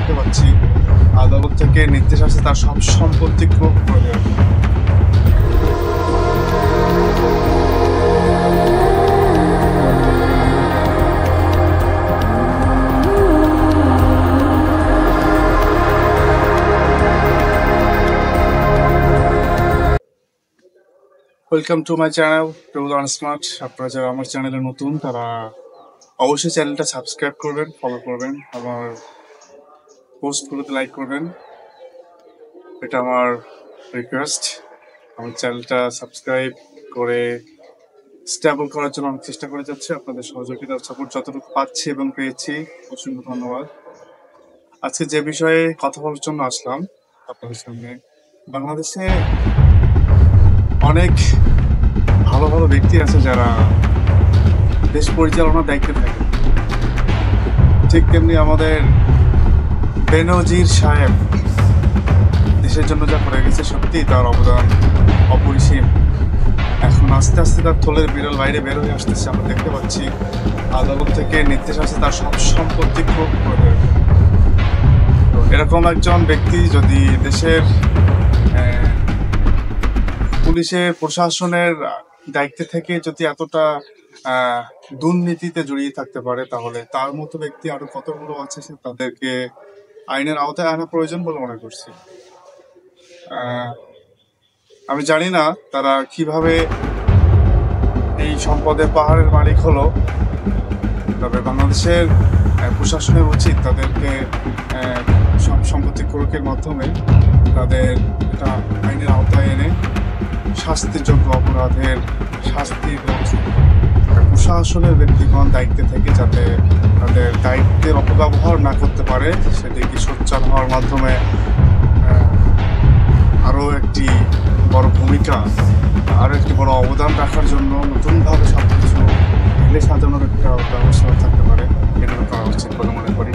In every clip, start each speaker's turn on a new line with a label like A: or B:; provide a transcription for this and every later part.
A: দেখতে পাচ্ছি আদালত থেকে নির্দেশ আসছে তার সব সম্পত্তি ক্রোধ করে দেওয়ার। Welcome to my channel Prabul smart. আপনারা যারা আমার চ্যানেলে নতুন তারা অবশ্যই চ্যানেলটা সাবস্ক্রাইব করবেন, ফলো করবেন, আমার পোস্টগুলোতে লাইক করবেন, এটা আমার রিকোয়েস্ট। আমার চ্যানেলটা সাবস্ক্রাইব করে স্টেবল করার জন্য অনেক চেষ্টা করে যাচ্ছে। আপনাদের সহযোগিতার সাপোর্ট যতটুকু পাচ্ছি এবং পেয়েছি অসংখ্য ধন্যবাদ। আজকে যে বিষয়ে কথা বলার জন্য আসলাম আপনাদের সামনে, বাংলাদেশে অনেক ভালো ভালো ব্যক্তি আছে যারা দেশ পরিচালনার দায়িত্বে থাকে। ঠিক তেমনি আমাদের বেনজির সাহেব দেশের জন্য যা করে গেছে, সত্যি তার অবদান অপরিসীম। এখন আস্তে আস্তে তার থলের বিরল বাইরে বের হয়ে আসতেছে। আমরা দেখতে পাচ্ছি আদালত থেকে নির্দেশ আসছে তার সব সম্পত্তি ক্রোধ করে দেবে। তো এরকম একজন ব্যক্তি যদি দেশের পুলিশের প্রশাসনের দায়িত্বে থেকে যদি এতটা দুর্নীতিতে জড়িয়ে থাকতে পারে, তাহলে তার মতো ব্যক্তি আরো কতগুলো আছে, সে তাদেরকে আইনের আওতায় আনা প্রয়োজন বলে মনে করছি। আমি জানি না তারা কিভাবে এই সম্পদের পাহাড়ের মালিক হলো, তবে বাংলাদেশের প্রশাসনের উচিত তাদেরকে সম্পত্তি ক্রোধের মাধ্যমে তাদের এটা আইনের আওতায় এনে শাস্তিযোগ্য অপরাধের শাস্তির ব্যবস্থা। প্রশাসনের ব্যক্তিগণ দায়িত্বে থেকে যাতে তাদের দায়িত্বের অপব্যবহার না করতে পারে, সেদিকে সোচ্চার হওয়ার মাধ্যমে আরও একটি বড় ভূমিকা, আরও একটি বড় অবদান রাখার জন্য নতুনভাবে সব কিছু ঢেলে সাজানোর একটা ব্যবস্থা থাকতে পারে। এটা করা উচিত বলে মনে করি।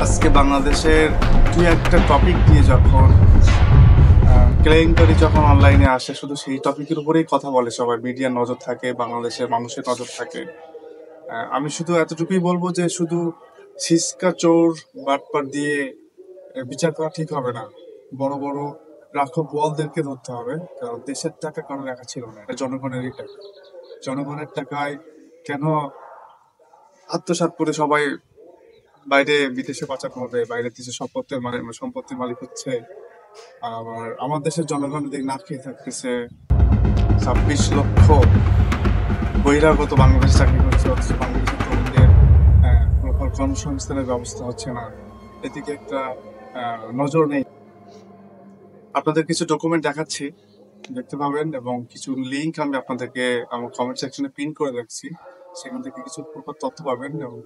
A: আজকে বাংলাদেশের দুই একটা টপিক দিয়ে যখন কেলেঙ্কারি যখন অনলাইনে আসে, শুধু সেই টপিকের উপরেই কথা বলে সবাই, মিডিয়ার নজর থাকে, বাংলাদেশের মানুষের নজর থাকে। আমি শুধু এতটুকুই বলবো যে শুধু ছিচকা চোর বাটপার দিয়ে বিচার করা ঠিক হবে না। বড় বড় রাঘব বোয়ালদেরকে ধরতে হবে, কারণ দেশের টাকা কারো রাখা ছিল না, এটা জনগণেরই টাকা। জনগণের টাকায় কেন আত্মসাৎ করে সবাই বাইরে বিদেশে পাচার করবে, বাইরের দেশে সম্পত্তির মালিক হচ্ছে, আবার আমার দেশের জনগণ দিকে না খেয়ে থাকতেছে। 26 লক্ষ বহিরাগত বাংলাদেশে চাকরি করছে, অথচ বাংলাদেশের তরুণদের প্রপার কর্মসংস্থানের ব্যবস্থা হচ্ছে না, এদিকে একটা নজর নেই। আপনাদের কিছু ডকুমেন্ট দেখাচ্ছি, দেখতে পাবেন, এবং কিছু লিঙ্ক আমি আপনাদেরকে আমার কমেন্ট সেকশনে পিন করে রাখছি, সেখান থেকে কিছু প্রপার তথ্য পাবেন এবং